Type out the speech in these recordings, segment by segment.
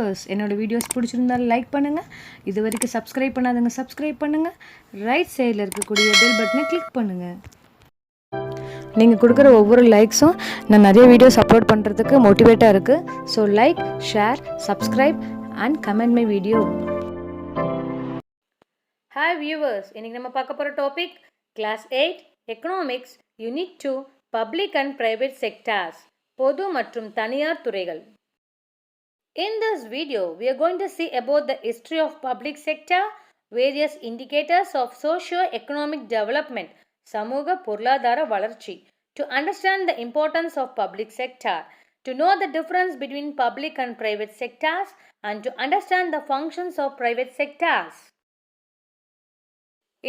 Viewers, என்னோட videos பிடிச்சிருந்தால் like பண்ணுங்கள். இது வரைக்கும் சப்ஸ்கிரைப் பண்ணாதவங்க சப்ஸ்கிரைப் பண்ணுங்கள். ரைட் சைடில் இருக்கக்கூடிய பெல் பட்டனை கிளிக் பண்ணுங்கள். நீங்கள் கொடுக்குற ஒவ்வொரு லைக்ஸும் நான் நிறைய வீடியோஸ் அப்லோட் பண்ணுறதுக்கு மோட்டிவேட்டாக இருக்குது. So like, share, subscribe and comment my video. Hi viewers, இன்றைக்கி நம்ம பார்க்க போகிற topic class 8 economics unit 2 public and private sectors, பொது மற்றும் தனியார் துறைகள். In this video, we are going to see about the history of public sector, various indicators of socio-economic development, சமூக பொருளாதார வளர்ச்சி, to understand the importance of public sector, to know the difference between public and private sectors, and to understand the functions of private sectors.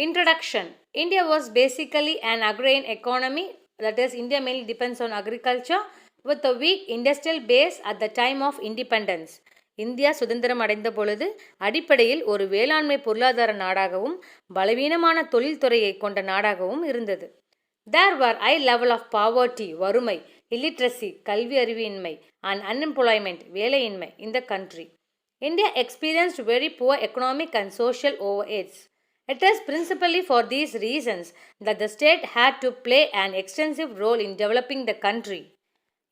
Introduction. India was basically an agrarian economy, that is, India mainly depends on agriculture, with a weak industrial base at the time of independence. India சுதந்திரம் அடைந்த பொழுது அடிப்படையில் ஒரு வேளாண்மை பொருளாதார நாடாகவும் பலவீனமான தொழில்துறையை கொண்ட நாடாகவும் இருந்தது. There were high level of poverty, வறுமை, illiteracy, கல்வி அறிவின்மை, and unemployment, வேலையின்மை in the country. India experienced very poor economic and social overheads. It is principally for these reasons that the state had to play an extensive role in developing the country.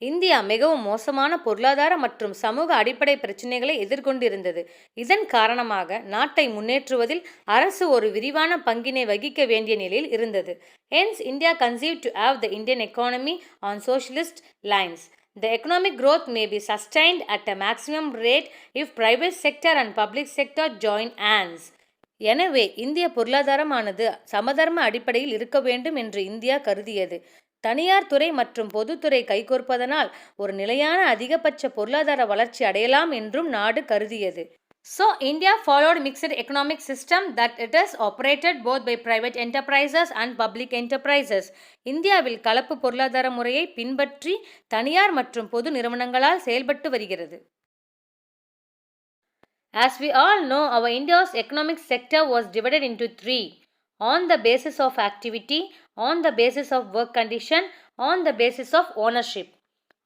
India மிகவும் மோசமான பொருளாதார மற்றும் சமூக அடிப்படை பிரச்சினைகளை எதிர்கொண்டிருந்தது. இதன் காரணமாக நாட்டை முன்னேற்றுவதில் அரசு ஒரு விரிவான பங்கினை வகிக்க வேண்டிய நிலையில் இருந்தது. Hence, India conceived to have the Indian economy on socialist lines. The economic growth may be sustained at a maximum rate if private sector and public sector join hands. எனவே இந்திய பொருளாதாரமானது சமதர்ம அடிப்படையில் இருக்க வேண்டும் என்று இந்தியா கருதியது. தனியார் துறை மற்றும் பொதுத்துறை கைகோர்ப்பதனால் ஒரு நிலையான அதிகபட்ச பொருளாதார வளர்ச்சி அடையலாம் என்றும் நாடு கருதியது. So, India followed mixed economic system that it is operated both by private enterprises and public enterprises. இந்தியாவில் கலப்பு பொருளாதார முறையை பின்பற்றி தனியார் மற்றும் பொது நிறுவனங்களால் செயல்பட்டு வருகிறது. As we all know, our India's economic sector was divided into three: on the basis of activity, on the basis of work condition, on the basis of ownership.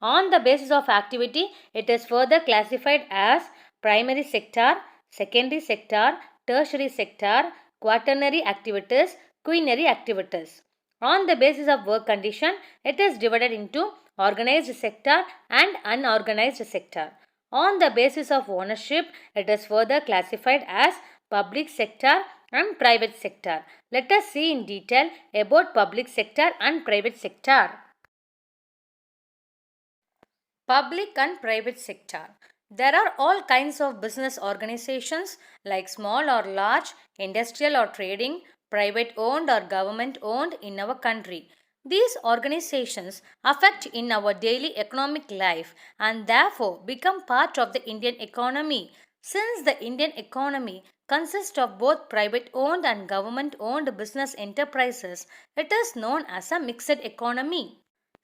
On the basis of activity, it is further classified as primary sector, secondary sector, tertiary sector, quaternary activities, quinary activities. On the basis of work condition, it is divided into organized sector and unorganized sector. On the basis of ownership, it is further classified as public sector and private sector. Let us see in detail about public sector and private sector. Public and private sector. There are all kinds of business organizations like small or large, industrial or trading, private owned or government owned in our country. These organizations affect in our daily economic life and therefore become part of the Indian economy. Since the Indian economy consists of both private owned and government owned business enterprises, it is known as a mixed economy.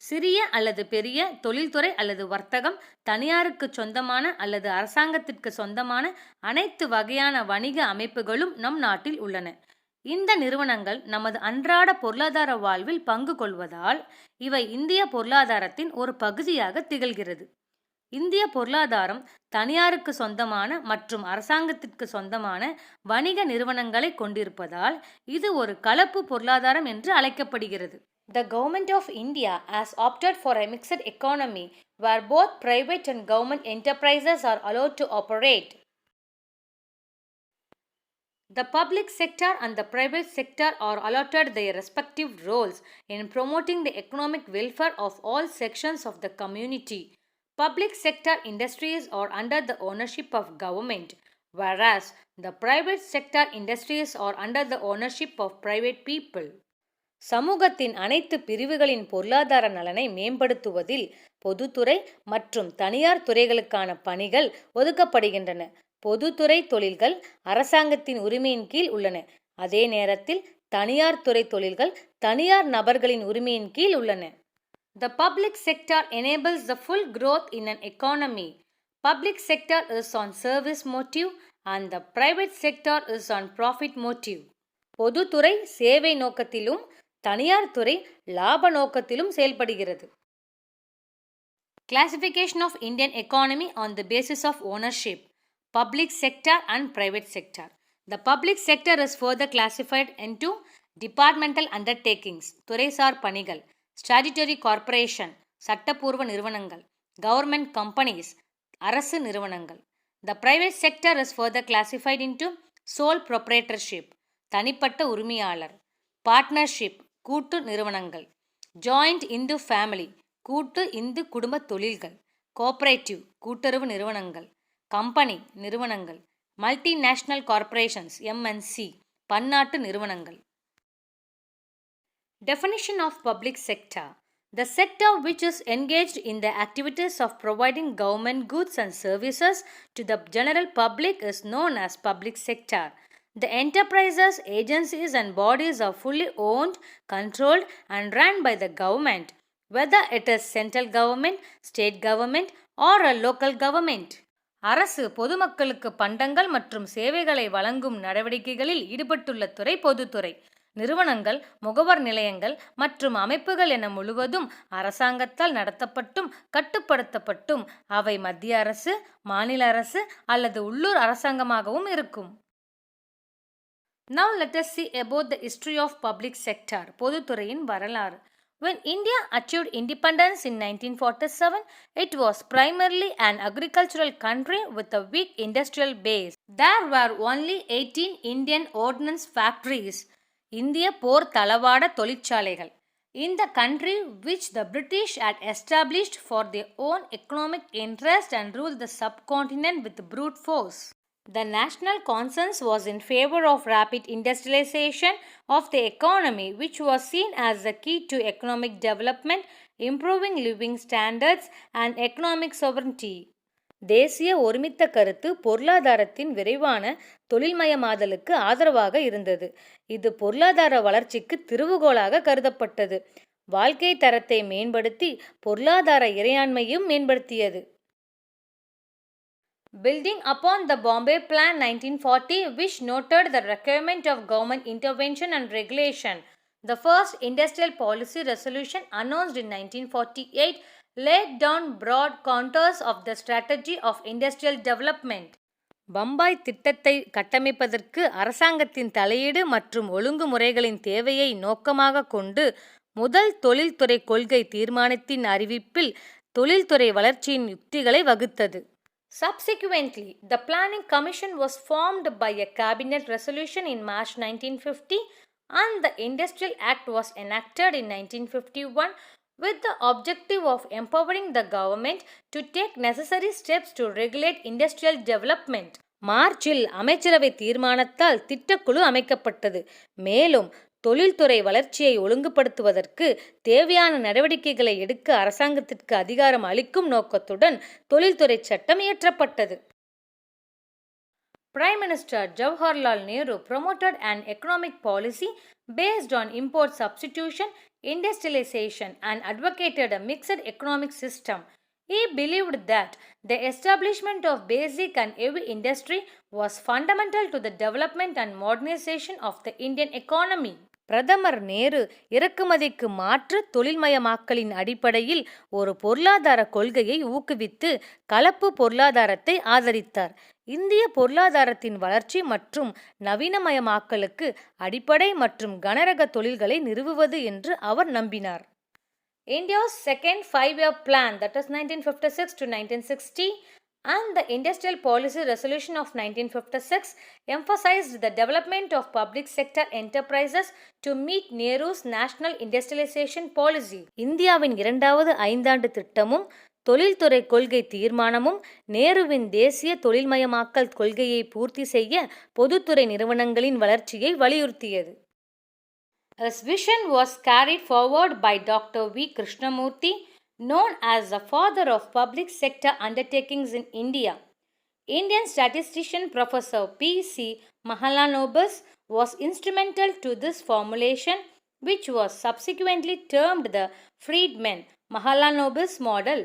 சிறிய அல்லது பெரிய தொழில்துறை அல்லது வர்த்தகம், தனியாருக்கு சொந்தமான அல்லது அரசாங்கத்திற்கு சொந்தமான அனைத்து வகையான வணிக அமைப்புகளும் நம் நாட்டில் உள்ளன. இந்த நிறுவனங்கள் நமது அன்றாட பொருளாதார வாழ்வில் பங்கு கொள்வதால் இவை இந்திய பொருளாதாரத்தின் ஒரு பகுதியாக திகழ்கிறது. இந்திய பொருளாதாரம் தனியாருக்கு சொந்தமான மற்றும் அரசாங்கத்திற்கு சொந்தமான வணிக நிறுவனங்களை கொண்டிருப்பதால் இது ஒரு கலப்பு பொருளாதாரம் என்று அழைக்கப்படுகிறது. The government of India has opted for a mixed economy where both private and government enterprises are allowed to operate. The public sector and the private sector are allotted their respective roles in promoting the economic welfare of all sections of the community. Public sector industries are under the ownership of government, whereas the private sector industries are under the ownership of private people. சமூகத்தின் அனைத்து பிரிவுகளின் பொருளாதார நலனை மேம்படுத்துவதில் பொதுத்துறை மற்றும் தனியார் துறைகளுக்கான பணிகள் ஒதுக்கப்படுகின்றன. பொதுத்துறை தொழில்கள் அரசாங்கத்தின் உரிமையின் கீழ் உள்ளன. அதே நேரத்தில் தனியார் துறை தொழில்கள் தனியார் நபர்களின் உரிமையின் கீழ் உள்ளன. The public sector enables the full growth in an economy. Public sector is on service motive and the private sector is on profit motive. பொதுத்துறை சேவை நோக்கத்திலும் தனியார் துறை லாப நோக்கத்திலும் செயல்படுகிறது. Classification of Indian economy on the basis of ownership. public sector and private sector. The public sector is further classified into departmental undertakings, துறைசார் பணிகள், statutory corporation, சட்டப்பூர்வ நிறுவனங்கள், government companies, அரசு நிறுவனங்கள். The private sector is further classified into sole proprietorship, தனிப்பட்ட உரிமையாளர், partnership, கூட்டு நிறுவனங்கள், joint Hindu family, கூட்டு இந்து குடும்ப தொழில்கள், cooperative, கூட்டுறவு நிறுவனங்கள், company நிறுவனங்கள், multinational corporations, MNC, பன்னாட்டு நிறுவனங்கள். Definition of public sector. The sector which is engaged in the activities of providing government goods and services to the general public is known as public sector. The enterprises, agencies and bodies are fully owned, controlled and run by the government, whether it is central government, state government or a local government. அரசு பொதுமக்களுக்கு பண்டங்கள் மற்றும் சேவைகளை வழங்கும் நடவடிக்கைகளில் ஈடுபட்டுள்ள துறை பொதுத்துறை. நிறுவனங்கள், முகவர் நிலையங்கள் மற்றும் அமைப்புகள் என முழுவதும் அரசாங்கத்தால் நடத்தப்பட்டும் கட்டுப்படுத்தப்பட்டும் அவை மத்திய அரசு, மாநில அரசு அல்லது உள்ளூர் அரசாங்கமாகவும் இருக்கும். Now let us see about the history of public sector. பொதுத்துறையின் வரலாறு. When India achieved independence in 1947, it was primarily an agricultural country with a weak industrial base. There were only 18 Indian ordnance factories, இந்திய போர் தளவாட தொழிற்சாலைகள், in the country which the British had established for their own economic interest and ruled the subcontinent with brute force. The national consensus was in favor of rapid industrialization of the economy, which was seen as the key to economic development, improving living standards and economic sovereignty. தேசிய ஒருமித்த கருத்து பொருளாதாரத்தின் விரைவான தொழில்மயமாதலுக்கு ஆதரவாக இருந்தது. இது பொருளாதார வளர்ச்சிக்கு திறவுகோலாக கருதப்பட்டது. வாழ்க்கை தரத்தை மேம்படுத்தி பொருளாதார இறையாண்மையும் மேம்படுத்தியது. Building upon the Bombay Plan 1940, which noted the requirement of government intervention and regulation, the first industrial policy resolution announced in 1948 laid down broad contours of the strategy of industrial development. Bombay திட்டத்தை கட்டமைப்பதற்கு அரசாங்கத்தின் தலையீடு மற்றும் ஒழுங்குமுறைகளின் தேவையை நோக்கமாக கொண்டு முதல் தொழில்துறை கொள்கை தீர்மானத்தின் அறிவிப்பில் தொழில்துறை வளர்ச்சியின் யுக்திகளை வகுத்தது. Subsequently, the Planning Commission was formed by a cabinet resolution in March 1950 and the Industrial Act was enacted in 1951 with the objective of empowering the government to take necessary steps to regulate industrial development. மார்ச்சில் அமைச்சரவை தீர்மானத்தால் திட்டக்குழு அமைக்கப்பட்டது. மேலும் தொழில்துறை வளர்ச்சியை ஒழுங்குபடுத்துவதற்கு தேவையான நடவடிக்கைகளை எடுக்க அரசாங்கத்திற்கு அதிகாரம் அளிக்கும் நோக்கத்துடன் தொழில்துறை சட்டம் இயற்றப்பட்டது. Prime Minister Jawaharlal Nehru promoted an economic policy based on import substitution, industrialization and advocated a mixed economic system. He believed that the establishment of basic and heavy industry was fundamental to the development and modernization of the Indian economy. பிரதமர் நேரு இறக்குமதிக்கு மாற்று தொழில்மயமாக்கலின் அடிப்படையில் ஒரு பொருளாதார கொள்கையை ஊக்குவித்து கலப்பு பொருளாதாரத்தை ஆதரித்தார். இந்திய பொருளாதாரத்தின் வளர்ச்சி மற்றும் நவீனமயமாக்கலுக்கு அடிப்படை மற்றும் கனரக தொழில்களை நிறுவுவது என்று அவர் நம்பினார். India's second 5-year plan, that is 1956 to 1960, and the Industrial Policy Resolution of 1956 emphasized the development of public sector enterprises to meet Nehru's national industrialization policy. இந்தியாவின் இரண்டாவது ஐந்தாண்டு திட்டமும் தொழில்துறை கொள்கை தீர்மானமும் நேருவின் தேசிய தொழில்மயமாக்கல் கொள்கையை பூர்த்தி செய்ய பொதுத்துறை நிறுவனங்களின் வளர்ச்சியை வலியுறுத்தியது. His vision was carried forward by Dr. V. Krishnamurthy, known as the father of public sector undertakings in India. Indian statistician Professor P. C. Mahalanobis was instrumental to this formulation, which was subsequently termed the Friedman-Mahalanobis model.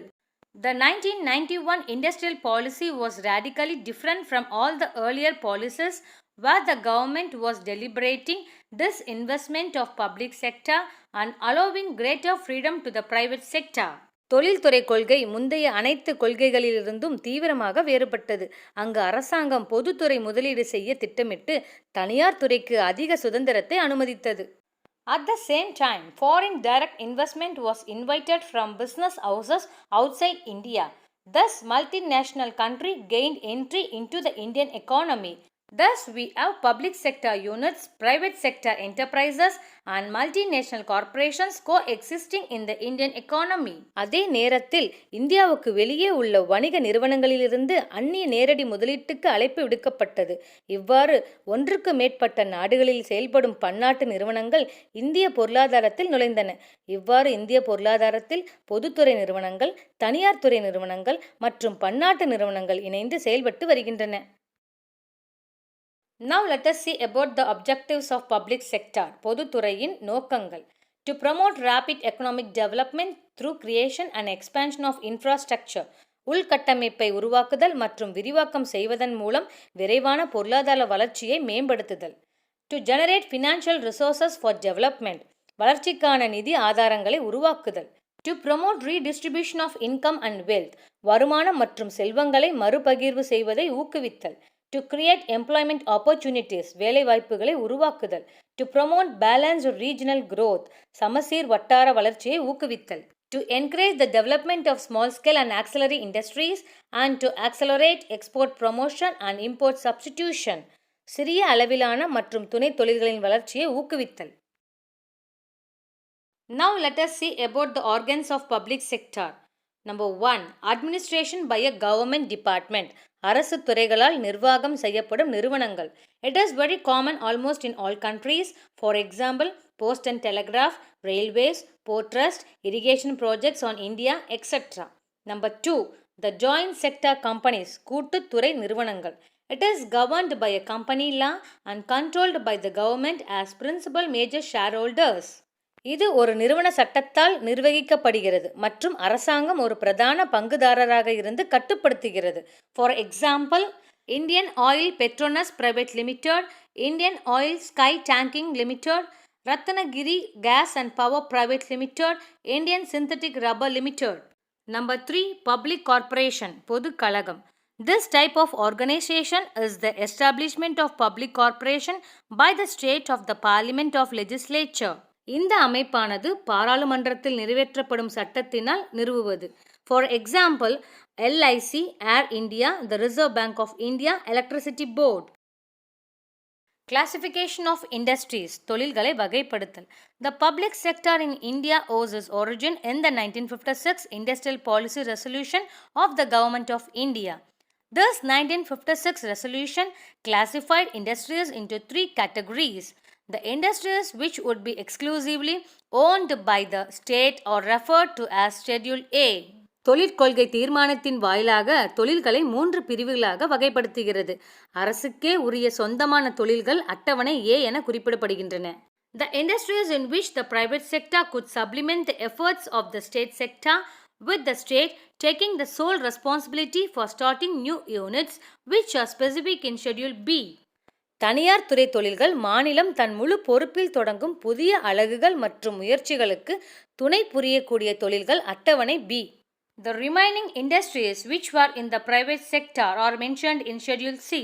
The 1991 industrial policy was radically different from all the earlier policies, where the government was deliberating disinvestment of public sector and allowing greater freedom to the private sector. தொழில்துறை கொள்கை முந்தைய அனைத்து கொள்கைகளிலிருந்தும் தீவிரமாக வேறுபட்டது. அங்கு அரசாங்கம் பொதுத்துறை முதலீடு செய்ய திட்டமிட்டு தனியார் துறைக்கு அதிக சுதந்திரத்தை அனுமதித்தது. At the same time, foreign direct investment was invited from business houses outside India. Thus, multinational country gained entry into the Indian economy. Thus, we have public sector units, private sector enterprises and multinational corporations coexisting in the Indian economy. அதே நேரத்தில் இந்தியாவுக்கு வெளியே உள்ள வணிக நிறுவனங்களிலிருந்து அந்நிய நேரடி முதலீட்டுக்கு அழைப்பு விடுக்கப்பட்டது. இவ்வாறு ஒன்றுக்கு மேற்பட்ட நாடுகளில் செயல்படும் பன்னாட்டு நிறுவனங்கள் இந்திய பொருளாதாரத்தில் நுழைந்தன. இவ்வாறு இந்திய பொருளாதாரத்தில் பொதுத்துறை நிறுவனங்கள், தனியார் துறை நிறுவனங்கள் மற்றும் பன்னாட்டு நிறுவனங்கள் இணைந்து செயல்பட்டு வருகின்றன. Now let us see about the objectives of public sector. பொதுத்துறையின் நோக்கங்கள். To promote rapid economic development through creation and expansion of infrastructure. உள்கட்டமைப்பை உருவாக்குதல் மற்றும் விரிவாக்கம் செய்வதன் மூலம் விரைவான பொருளாதார வளர்ச்சியை மேம்படுத்துதல். To generate financial resources for development. வளர்ச்சிக்கான நிதி ஆதாரங்களை உருவாக்குதல். To promote redistribution of income and wealth. வருமானம் மற்றும் செல்வங்களை மறுபகிர்வு செய்வதை ஊக்குவித்தல். To create employment opportunities, வேலைவாய்ப்புகளை உருவாக்குதல். To promote balanced regional growth, சமசீர் வட்டார வளர்ச்சியை ஊக்குவித்தல். To encourage the development of small scale and auxiliary industries and to accelerate export promotion and import substitution, சிறிய அளவிலான மற்றும் துணை தொழில்களின் வளர்ச்சியை ஊக்குவித்தல். Now let us see about the organs of public sector. Number 1. Administration by a government department. அரசு துறைகளால் நிர்வாகம் செய்யப்படும் நிறுவனங்கள். It is very common almost in all countries. For example, Post and Telegraph, Railways, Port Trust, Irrigation Projects on India, etc. Number 2. The joint sector companies. Kooduthurai நிறுவனங்கள். It is governed by a company law and controlled by the government as principal major shareholders. இது ஒரு நிறுவன சட்டத்தால் நிர்வகிக்கப்படுகிறது மற்றும் அரசாங்கம் ஒரு பிரதான பங்குதாரராக இருந்து கட்டுப்படுத்துகிறது. For example, Indian oil Petronas private limited, Indian oil sky tanking limited, Ratnagiri gas and power private limited, Indian synthetic rubber limited. Number 3. Public corporation, பொது கழகம். This type of organization is the establishment of public corporation by the state of the parliament of legislature. இந்த அமைப்பானது பாராளுமன்றத்தில் நிறைவேற்றப்படும் சட்டத்தினால் நிறுவுவது. For example, LIC, air India, the reserve bank of India, electricity board. Classification of industries, தொழில்களை வகைப்படுத்தல். The public sector in India owes its origin in the 1956 Industrial Policy Resolution of the Government of India. This 1956 resolution classified industries into 3 categories. The industries which would be exclusively owned by the state are referred to as Schedule A. தொழிற்கொள்கை தீர்மானத்தின் வாயிலாக தொழில்களை 3 பிரிவுகளாக வகைப்படுத்துகிறது. அரசுக்கே உரிய சொந்தமான தொழில்கள் அட்டவணை A என குறிப்பிடப்படுகின்றன. The industries in which the private sector could supplement the efforts of the state sector, with the state taking the sole responsibility for starting new units which are specific in Schedule B. தனியார் துறை தொழில்கள் மாநிலம் தன் முழு பொறுப்பில் தொடங்கும் புதிய அலகுகள் மற்றும் முயற்சிகளுக்கு துணை புரியக்கூடிய தொழில்கள் அட்டவணை B. The remaining industries which were in the private sector are mentioned in Schedule C.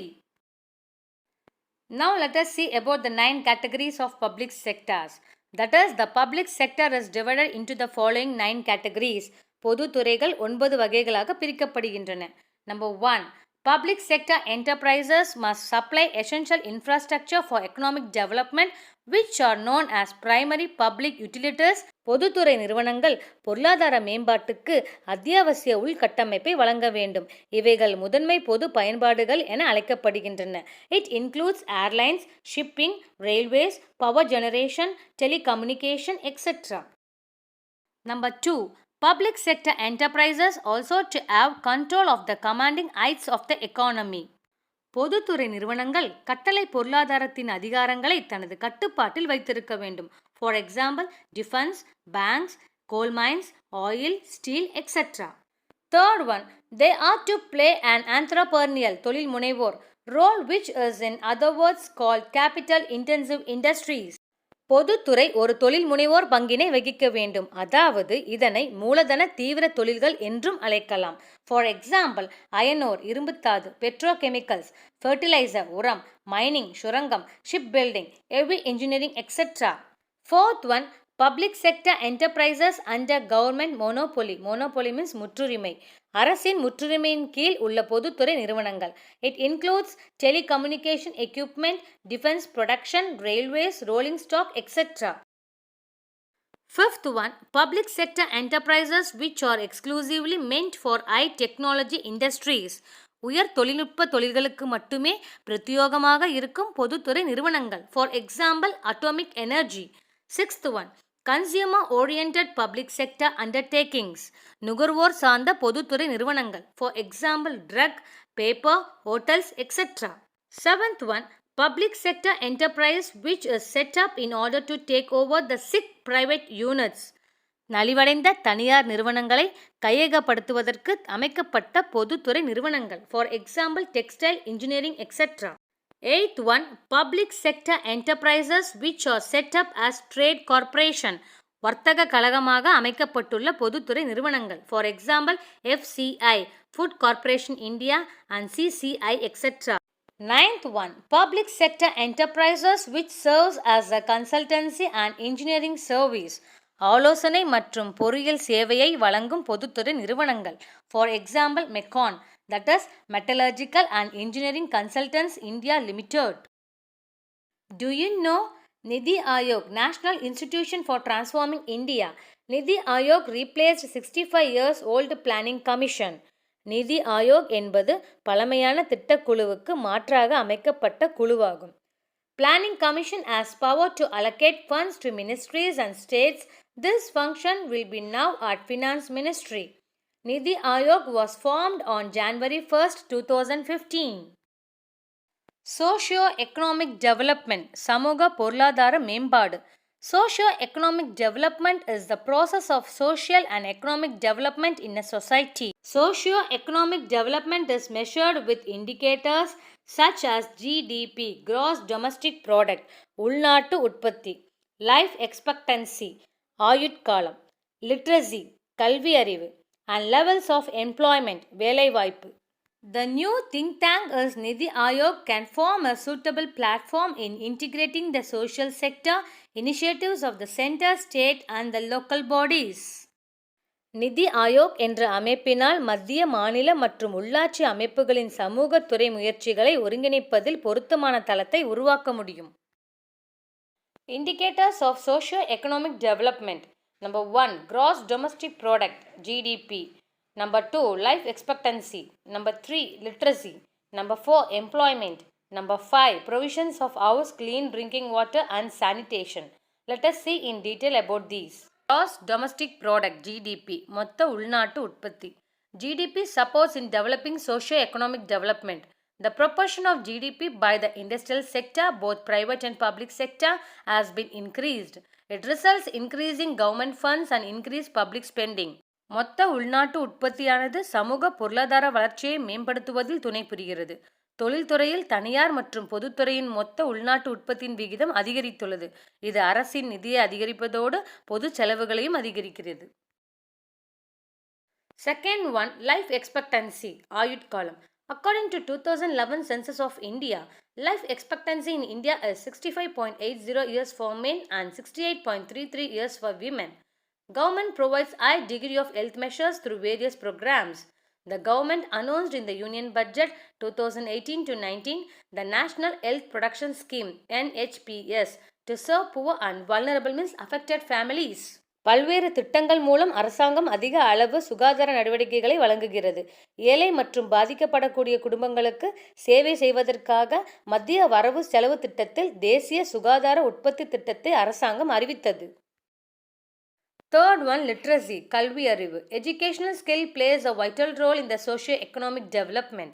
Now let us see about the 9 categories of public sectors. That is, the public sector is divided into the following 9 categories. பொது துறைகள் 9 வகைகளாக பிரிக்கப்படுகின்றன. Number 1. Public sector enterprises must supply essential infrastructure for economic development which are known as primary public utilities. பொதுத்துறை நிறுவனங்கள் பொருளாதார மேம்பாட்டுக்கு அத்தியாவசிய உள்கட்டமைப்பை வழங்க வேண்டும். இவைகள் முதன்மை பொது பயன்பாடுகள் என அழைக்கப்படுகின்றன. It includes airlines, shipping, railways, power generation, telecommunication, etc. Number 2. Public sector enterprises also to have control of the commanding heights of the economy. பொதுத்துறை நிறுவனங்கள் கட்டளை பொருளாதாரத்தின் அதிகாரங்களை தனது கட்டுப்பாட்டில் வைத்திருக்க வேண்டும். For example, defense, banks, coal mines, oil, steel, etc. Third one, they are to play an entrepreneurial தொழில் முனைவோர் role which is in other words called capital intensive industries. பொதுத்துறை ஒரு தொழில் முனைவோர் பங்கினை வகிக்க வேண்டும், அதாவது இதனை மூலதன தீவிர தொழில்கள் என்றும் அழைக்கலாம். ஃபார் எக்ஸாம்பிள், அயனோர் இரும்புத்தாது, பெட்ரோகெமிக்கல்ஸ், ஃபெர்டிலைசர் உரம், மைனிங் சுரங்கம், ship building, heavy engineering etcetera. Fourth one, public sector enterprises under government monopoly. Monopoly means முற்றுரிமை. அரசின் முற்றுரிமையின் கீழ் உள்ள பொதுத்துறை நிறுவனங்கள். It includes telecommunication equipment, defence production, railways, rolling stock etcetera. Fifth one, public sector enterprises which are exclusively meant for high technology industries. உயர் தொழில்நுட்ப தொழில்களுக்கு மட்டுமே பிரத்யோகமாக இருக்கும் பொதுத்துறை நிறுவனங்கள். For example, atomic energy. Sixth one, consumer oriented public sector undertakings. நுகர்வோர் சார்ந்த பொதுத்துறை நிறுவனங்கள். For example, truck, paper, hotels etcetera. Seventh one, public sector enterprise which is set up in order to take over the sick private units. நலிவடைந்த தனியார் நிறுவனங்களை கையகப்படுத்துவதற்கு அமைக்கப்பட்ட பொதுத்துறை நிறுவனங்கள். For example, textile, engineering etcetera. Eighth one, public sector enterprises which are set up as trade corporation. வர்த்தக கழகமாக அமைக்கப்பட்டுள்ள பொதுத்துறை நிறுவனங்கள். For example, FCI, Food Corporation India and CCI etcetera. Ninth one, public sector enterprises which serves as a consultancy and engineering service. ஆலோசனை மற்றும் பொறியியல் சேவையை வழங்கும் பொதுத்துறை நிறுவனங்கள். For example, MECON, that is metallurgical and engineering consultants India limited. Do you know Nidhi Aayog, National Institution for Transforming India? Nidhi Aayog replaced 65 years old Planning Commission. நிதி ஆயோக் என்பது பழமையான திட்டக்குழுவுக்கு மாற்றாக அமைக்கப்பட்ட குழுவாகும். Planning Commission has power to allocate funds to ministries and states. This function will be now at Finance Ministry. Nidhi Aayog was formed on January 1st, 2015. Socio-economic development, சமூக பொருளாதார மேம்பாடு. Socio-economic development is the process of social and economic development in a society. Socio-economic development is measured with indicators such as GDP, gross domestic product, உள்நாட்டு உற்பத்தி, life expectancy, ஆயுட்காலம், literacy, கல்வி அறிவு, and levels of employment, வேலைவாய்ப்பு. The new think tank is Nidhi Aayog can form a suitable platform in integrating the social sector initiatives of the center, state and the local bodies. நிதி ஆயோக் என்ற அமைப்பினால் மத்திய, மாநில மற்றும் உள்ளாட்சி அமைப்புகளின் சமூகத்துறை முயற்சிகளை ஒருங்கிணைப்பதில் பொருத்தமான தளத்தை உருவாக்க முடியும். Indicators of socio-economic development. Number 1, gross domestic product, GDP. Number 2, life expectancy. Number 3, literacy. Number 4, employment. Number 5, provisions of house, clean drinking water and sanitation. Let us see in detail about these. Gross domestic product, GDP, மொத்த உள்நாட்டு உற்பத்தி. GDP supports in developing socio-economic development. The proportion of GDP by the industrial sector, both private and public sector, has been increased. It results in increasing government funds and increased public spending. மொத்த உள்நாட்டு உற்பத்தியானது சமூக பொருளாதார வளர்ச்சியை மேம்படுத்துவதில் துணை புரிகிறது. தொழில்துறையில் தனியார் மற்றும் பொதுத்துறையின் மொத்த உள்நாட்டு உற்பத்தியின் விகிதம் அதிகரித்துள்ளது. இது அரசின் நிதியை அதிகரிப்பதோடு பொது செலவுகளையும் அதிகரிக்கிறது. Second one, life expectancy, ஆயுட்காலம். According to 2011 census of India, life expectancy in India is 65.80 years for men and 68.33 years for women. Government provides high degree of health measures through various programs. The government announced in the Union Budget 2018-19 the National Health Production Scheme NHPS to serve poor and vulnerable means affected families. பல்வேறு திட்டங்கள் மூலம் அரசாங்கம் அதிக அளவு சுகாதார நடவடிக்கைகளை வழங்குகிறது. ஏழை மற்றும் பாதிக்கப்படக்கூடிய குடும்பங்களுக்கு சேவை செய்வதற்காக மத்திய வரவு செலவு திட்டத்தில் தேசிய சுகாதார உற்பத்தி திட்டத்தை அரசாங்கம் அறிவித்தது. Third one, literacy, கல்வி அறிவு. Educational skill plays a vital role in the socio-economic development.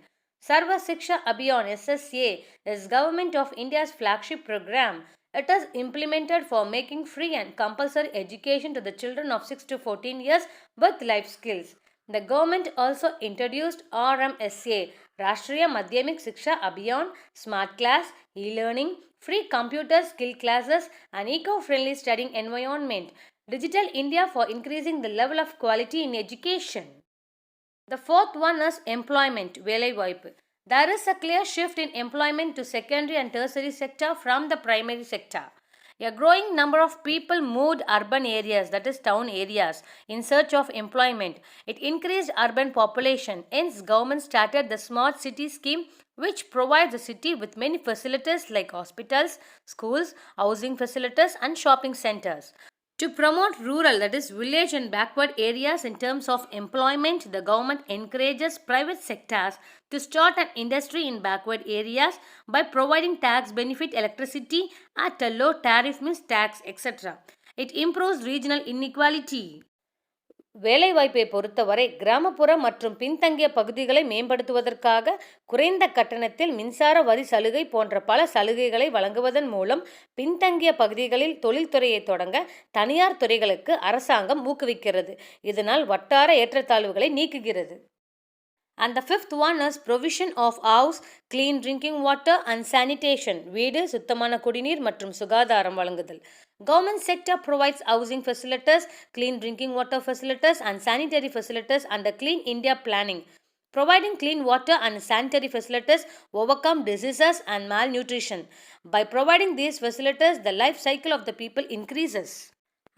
Sarva Shiksha Abhiyan SSA is Government of India's flagship program. It is implemented for making free and compulsory education to the children of 6 to 14 years with life skills. The government also introduced RMSA, Rashtriya Madhyamik Shiksha Abhiyan, Smart Class, e-learning, free computer skill classes, and eco-friendly studying environment. Digital India for increasing the level of quality in education. The fourth one is employment, வேலைவாய்ப்பு. There is a clear shift in employment to secondary and tertiary sector from the primary sector. A growing number of people moved urban areas, that is town areas, in search of employment. It increased urban population. Hence, government started the Smart City scheme, which provides the city with many facilities like hospitals, schools, housing facilities, and shopping centers. To promote rural, that is village and backward areas in terms of employment, the government encourages private sectors to start an industry in backward areas by providing tax benefit electricity at a low tariff, means tax, etc. It improves regional inequality. வேலைவாய்ப்பை பொறுத்தவரை கிராமப்புற மற்றும் பின்தங்கிய பகுதிகளை மேம்படுத்துவதற்காக குறைந்த கட்டணத்தில் மின்சார வரி சலுகை போன்ற பல சலுகைகளை வழங்குவதன் மூலம் பின்தங்கிய பகுதிகளில் தொழில்துறையை தொடங்க தனியார் துறைகளுக்கு அரசாங்கம் ஊக்குவிக்கிறது. இதனால் வட்டார ஏற்றத்தாழ்வுகளை நீக்குகிறது. And the fifth one is provision of house, clean drinking water and sanitation. வீடு, சுத்தமான குடிநீர் மற்றும் சுகாதாரம் வழங்குதல். Government sector provides housing facilities, clean drinking water facilities and sanitary facilities under Clean India planning. Providing clean water and sanitary facilities overcome diseases and malnutrition. By providing these facilities, the life cycle of the people increases.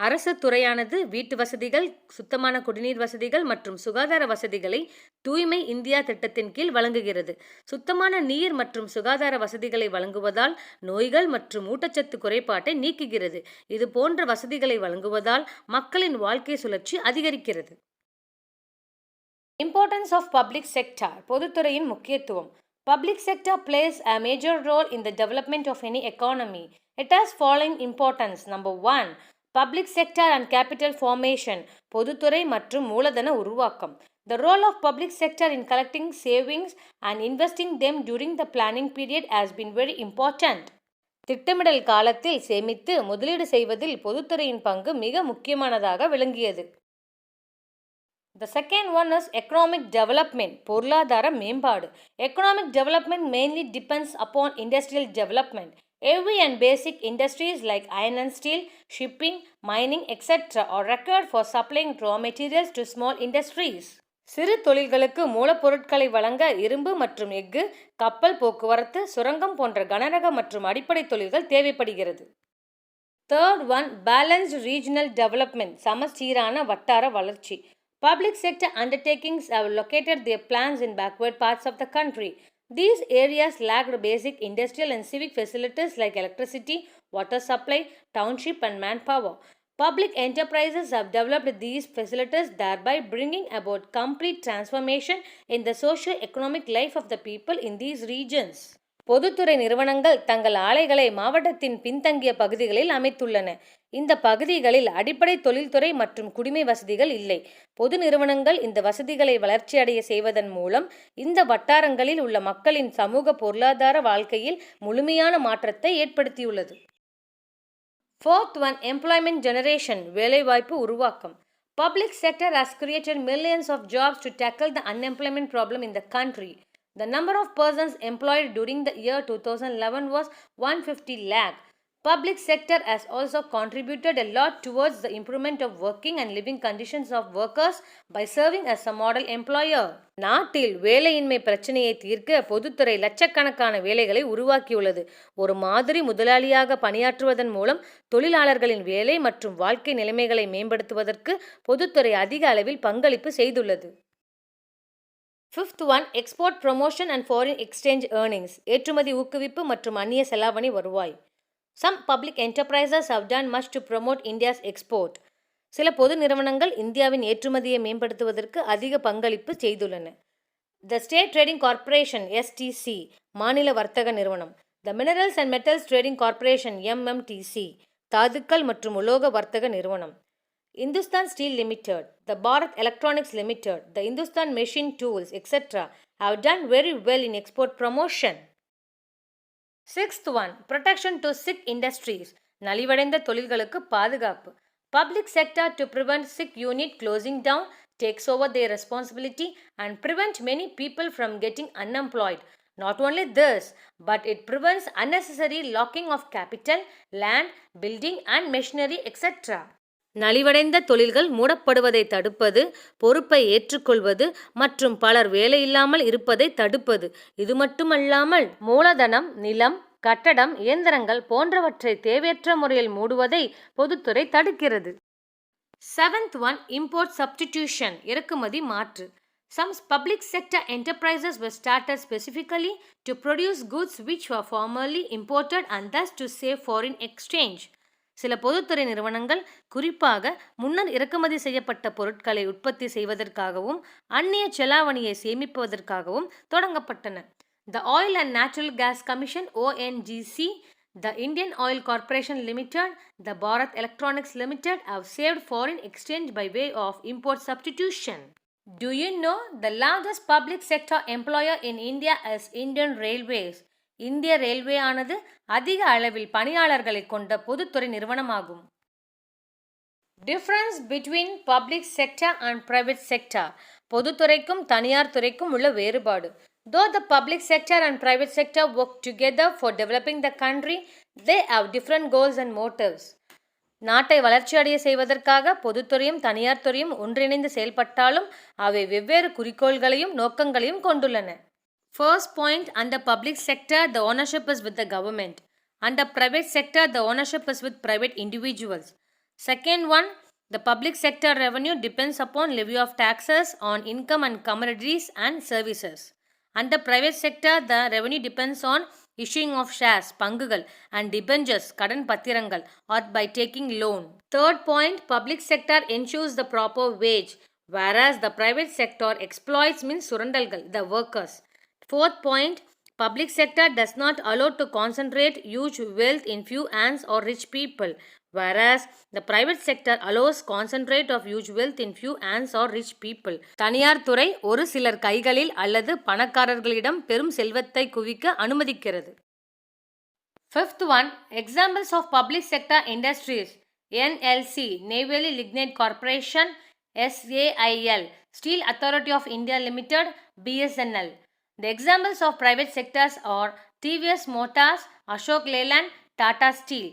அரசு துறையானது வீட்டு வசதிகள், சுத்தமான குடிநீர் வசதிகள் மற்றும் சுகாதார வசதிகளை தூய்மை இந்தியா திட்டத்தின் கீழ் வழங்குகிறது. சுத்தமான நீர் மற்றும் சுகாதார வசதிகளை வழங்குவதால் நோய்கள் மற்றும் ஊட்டச்சத்து குறைபாட்டை நீக்குகிறது. இது போன்ற வசதிகளை வழங்குவதால் மக்களின் வாழ்க்கை சுழற்சி அதிகரிக்கிறது. Importance of public sector, பொதுத்துறையின் முக்கியத்துவம். Public sector plays a major role in the development of any economy. It has following importance. Number 1. Public sector and capital formation, பொதுத்துறை மற்றும் மூலதன உருவாக்கம். The role of public sector in collecting savings and investing them during the planning period has been very important. திட்டமிடல் காலத்தில் சேமித்து முதலீடு செய்வதில் பொதுத்துறையின் பங்கு மிக முக்கியமானதாக விளங்கியது. The second one is economic development, பொருளாதார மேம்பாடு. Economic development mainly depends upon industrial development. Heavy and basic industries like iron and steel, shipping, mining, etc. are required for supplying raw materials to small industries. சிறு தொழில்களுக்கு மூலப்பொருட்களை வழங்க இரும்பு மற்றும் எஃகு, கப்பல் போக்குவரத்து, சுரங்கம் போன்ற கனரக மற்றும் அடிப்படை தொழில்கள் தேவைப்படுகிறது. Third one, balanced regional development, சமச்சீரான வட்டார வளர்ச்சி. Public sector undertakings have located their plans in backward parts of the country. These areas lacked basic industrial and civic facilities like electricity, water supply, township and manpower. Public enterprises have developed these facilities, thereby bringing about complete transformation in the socio-economic life of the people in these regions. பொதுத்துறை நிறுவனங்கள் தங்கள் ஆலைகளை மாவட்டத்தின் பின்தங்கிய பகுதிகளில் அமைத்துள்ளன. இந்த பகுதிகளில் அடிப்படை தொழில்துறை மற்றும் குடிமை வசதிகள் இல்லை. பொது நிறுவனங்கள் இந்த வசதிகளை வளர்ச்சியடைய செய்வதன் மூலம் இந்த வட்டாரங்களில் உள்ள மக்களின் சமூக பொருளாதார வாழ்க்கையில் முழுமையான மாற்றத்தை ஏற்படுத்தியுள்ளது. Fourth one, employment generation, வேலைவாய்ப்பு உருவாக்கம். Public sector has created millions of jobs to tackle the unemployment problem in the country. The number of persons employed during the year 2011 was 150 lakh. Public sector has also contributed a lot towards the improvement of working and living conditions of workers by serving as a model employer. நாட்டில் வேலையின்மை பிரச்சனையை தீர்க்க பொதுத்துறை லட்சக்கணக்கான வேலைகளை உருவாக்கியுள்ளது. ஒரு மாதிரி முதலாளியாக பணியாற்றுவதன் மூலம் தொழிலாளர்களின் வேலை மற்றும் வாழ்க்கை நிலைமைகளை மேம்படுத்துவதற்கு பொதுத்துறை அதிக அளவில் பங்களிப்பு செய்துள்ளது. Fifth one, export promotion and foreign exchange earnings, ஏற்றுமதி ஊக்குவிப்பு மற்றும் அந்நிய செலாவணி வருவாய். Some public enterprises have done much to promote India's export. சில பொது நிறுவனங்கள் இந்தியாவின் ஏற்றுமதியை மேம்படுத்துவதற்கு அதிக பங்களிப்பு செய்துள்ளன. The State Trading Corporation (STC), மாநில வர்த்தக நிறுவனம். The Minerals and Metals Trading Corporation (MMTC), தாதுக்கள் மற்றும் உலோக வர்த்தக நிறுவனம். Hindustan Steel Limited, the Bharat Electronics Limited, the Hindustan Machine Tools, etc. have done very well in export promotion. Sixth one, protection to sick industries, நலிவடைந்த தொழில்களுக்கு பாதுகாப்பு. Public sector to prevent sick unit closing down takes over their responsibility and prevent many people from getting unemployed. Not only this, but it prevents unnecessary locking of capital, land, building and machinery, etc. நலிவடைந்த தொழில்கள் மூடப்படுவதை தடுப்பது, பொறுப்பை ஏற்றுக்கொள்வது மற்றும் பலர் வேலையில்லாமல் இருப்பதை தடுப்பது. இது மட்டுமல்லாமல் மூலதனம், நிலம், கட்டடம், இயந்திரங்கள் போன்றவற்றை தேவையற்ற முறையில் மூடுவதை பொதுத்துறை தடுக்கிறது. 7th one, import substitution, இறக்குமதி மாற்று. Some public sector enterprises were started specifically to produce goods which were formerly imported and thus to save foreign exchange. சில பொதுத்துறை நிறுவனங்கள் குறிப்பாக முன்னர் இறக்குமதி செய்யப்பட்ட பொருட்களை உற்பத்தி செய்வதற்காகவும் அந்நிய செலாவணியை சேமிப்பதற்காகவும் தொடங்கப்பட்டன. The Oil and Natural Gas Commission ONGC, the Indian Oil Corporation Limited, the Bharat Electronics Limited have saved foreign exchange by way of import substitution. Do you know the largest public sector employer in India is Indian Railways? இந்திய railway ஆனது அதிக அளவில் பணியாளர்களை கொண்ட பொதுத்துறை நிறுவனமாகும். Difference between public sector and private sector. பொதுத்துறைக்கும் தனியார் துறைக்கும் உள்ள வேறுபாடு. Though the public sector and private sector work together for developing the country, they have different goals and motives. நாட்டை வளர்ச்சியடைய செய்வதற்காக பொதுத்துறையும் தனியார் துறையும் ஒன்றிணைந்து செயல்பட்டாலும் அவை வெவ்வேறு குறிக்கோள்களையும் நோக்கங்களையும் கொண்டுள்ளன. First point, under public sector the ownership is with the government. Under private sector the ownership is with private individuals. Second one, the public sector revenue depends upon levy of taxes on income and commodities and services. Under private sector the revenue depends on issuing of shares, பங்குகள் and debentures, கடன் பத்திரங்கள், or by taking loan. Third point, public sector ensures the proper wage, whereas the private sector exploits means சுரண்டல்கள், the workers. Fourth point, public sector does not allow to concentrate huge wealth in few hands or rich people, whereas the private sector allows concentrate of huge wealth in few hands or rich people. தனியார் துறை ஒரு சிலர் கைகளில் அல்லது பணக்காரர்களிடம் பெரும் செல்வத்தை குவிக்க அனுமதிக்கிறது. Fifth one, examples of public sector industries. NLC, Neyveli Lignite Corporation. SAIL, Steel Authority of India Limited. BSNL. The examples of private sectors are TVS Motors, Ashok Leyland, Tata Steel.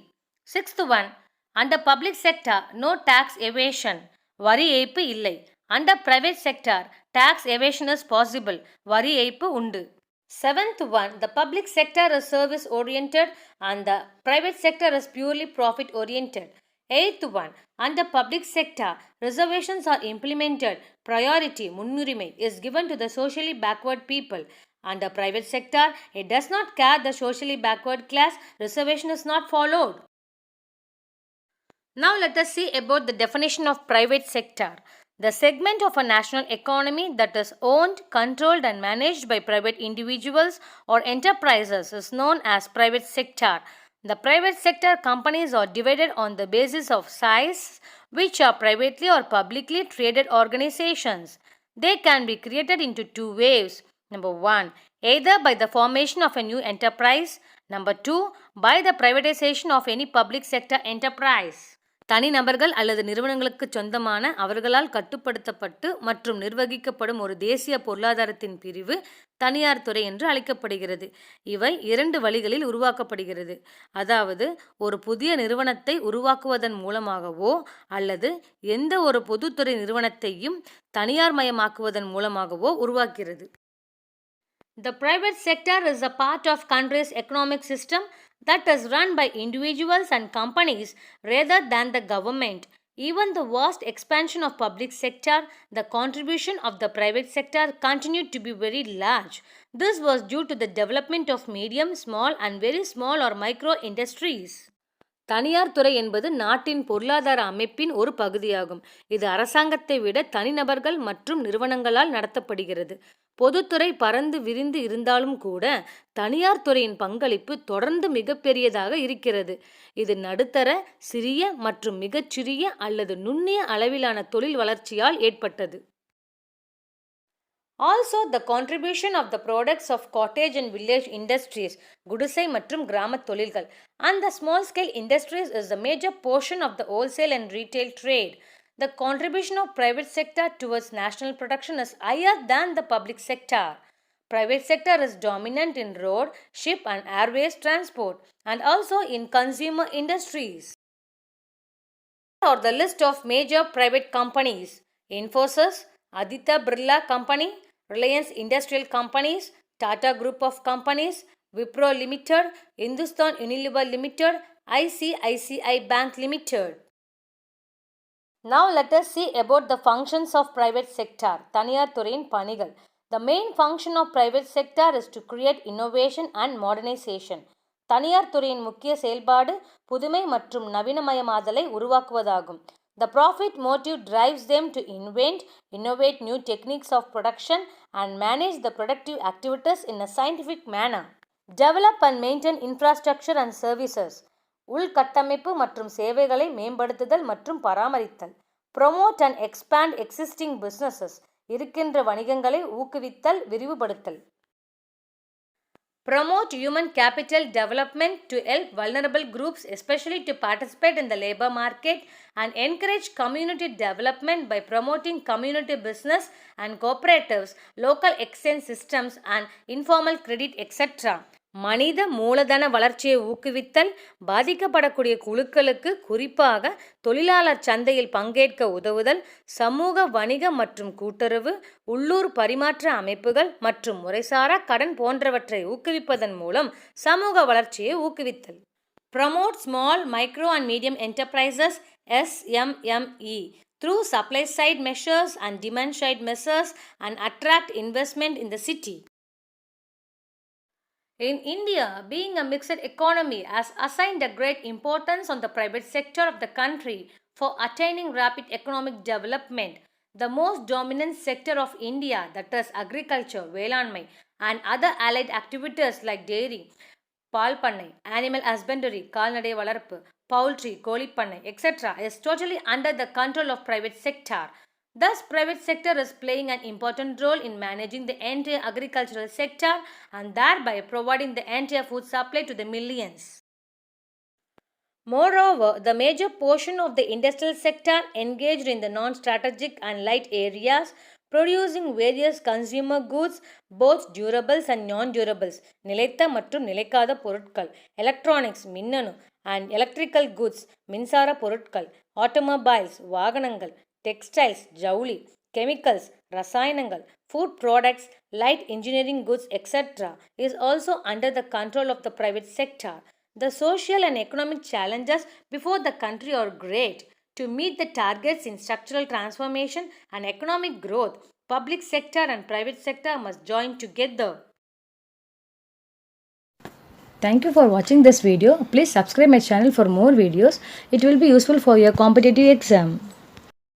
Sixth one, under public sector, no tax evasion. வரி ஏய்ப்பு இல்லை. Under private sector, tax evasion is possible. வரி ஏய்ப்பு உண்டு. Seventh one, the public sector is service oriented and the private sector is purely profit oriented. Eighth one, under public sector, reservations are implemented. Priority, முன்னுரிமை, is given to the socially backward people. Under private sector, it does not care the socially backward class. Reservation is not followed. Now let us see about the definition of private sector. The segment of a national economy that is owned, controlled and managed by private individuals or enterprises is known as private sector. The private sector companies are divided on the basis of size, which are privately or publicly traded organizations. They can be created into two ways. Number one, either by the formation of a new enterprise. Number two, by the privatization of any public sector enterprise. தனிநபர்கள் அல்லது நிறுவனங்களுக்கு சொந்தமான அவர்களால் கட்டுப்படுத்தப்பட்டு மற்றும் நிர்வகிக்கப்படும் ஒரு தேசிய பொருளாதாரத்தின் பிரிவு தனியார் துறை என்று அழைக்கப்படுகிறது. இவை இரண்டு வழிகளில் உருவாக்கப்படுகிறது. அதாவது ஒரு புதிய நிறுவனத்தை உருவாக்குவதன் மூலமாகவோ அல்லது எந்த ஒரு பொதுத்துறை நிறுவனத்தையும் தனியார் மயமாக்குவதன் மூலமாகவோ உருவாக்கிறது. The private sector is a part of country's economic system that is run by individuals and companies rather than the government. Even the vast expansion of public sector, the contribution of the private sector continued to be very large. This was due to the development of medium, small and very small or micro industries. தனியார் துறை என்பது நாட்டின் பொருளாதார அமைப்பின் ஒரு பகுதியாகும். இது அரசாங்கத்தை விட தனிநபர்கள் மற்றும் நிறுவனங்களால் நடத்தப்படுகிறது. பொதுத்துறை பரந்து விரிந்து இருந்தாலும் கூட தனியார் துறையின் பங்களிப்பு தொடர்ந்து மிகப்பெரியதாக இருக்கிறது. இது நடுத்தர, சிறிய மற்றும் மிகச்சிறிய அல்லது நுண்ணிய அளவிலான தொழில் வளர்ச்சியால் ஏற்பட்டது. Also, the contribution of the products of cottage and village industries, குடிசை மற்றும் கிராம தொழில்கள், and the small scale industries is the major portion of the wholesale and retail trade. The contribution of private sector towards national production is higher than the public sector. Private sector is dominant in road, ship and airways transport and also in consumer industries. Here are the list of major private companies: Infosys, Aditya Birla Company, Reliance Industrial Companies, Tata Group of Companies, Wipro Limited, Hindustan Unilever Limited, ICICI Bank Limited. Now let us see about the functions of private sector. தனியார் துறையின் பணிகள். The main function of private sector is to create innovation and modernization. தனியார் துறையின் முக்கிய செயல்பாடு புதுமை மற்றும் நவீனமயமாதலை உருவாக்குவதாகும். The profit motive drives them to innovate new techniques of production and manage the productive activities in a scientific manner. Develop and maintain infrastructure and services. உள்கட்டமைப்பு மற்றும் சேவைகளை மேம்படுத்துதல் மற்றும் பராமரித்தல். Promote and expand existing businesses. இருக்கின்ற வணிகங்களை ஊக்குவித்தல், விரிவுபடுத்தல். Promote human capital development to help vulnerable groups, especially to participate in the labor market, and encourage community development by promoting community business and cooperatives, local exchange systems, and informal credit, etc. மனித மூலதன வளர்ச்சியை ஊக்குவித்தல், பாதிக்கப்படக்கூடிய குழுக்களுக்கு குறிப்பாக தொழிலாளர் சந்தையில் பங்கேற்க உதவுதல், சமூக வணிக மற்றும் கூட்டுறவு, உள்ளூர் பரிமாற்ற அமைப்புகள் மற்றும் முறைசாரா கடன் போன்றவற்றை ஊக்குவிப்பதன் மூலம் சமூக வளர்ச்சியை ஊக்குவித்தல். Promote small, micro and medium enterprises SMME through supply side measures and demand side measures and attract investment in the city. In India, being a mixed economy has assigned a great importance on the private sector of the country for attaining rapid economic development. The most dominant sector of India, that is agriculture, வேளாண்மை, and other allied activities like dairy, பால் பண்ணை, animal husbandry, கால்நடை வளர்ப்பு, poultry, கோழிப்பண்ணை, etc. is totally under the control of private sector. Thus, private sector is playing an important role in managing the entire agricultural sector and thereby providing the entire food supply to the millions. Moreover, the major portion of the industrial sector engaged in the non-strategic and light areas, producing various consumer goods, both durables and non-durables, நிலைத்த மற்றும் நிலைக்காத பொருட்கள், electronics, மின்னணு, and electrical goods, மின்சார பொருட்கள், automobiles, வாகனங்கள், textiles, ஜவுளி, chemicals, ரசாயனங்கள், food products, light engineering goods, etc. is also under the control of the private sector. The social and economic challenges before the country are great. To meet the targets in structural transformation and economic growth, public sector and private sector must join together. Thank you for watching this video. Please subscribe my channel for more videos. It will be useful for your competitive exam.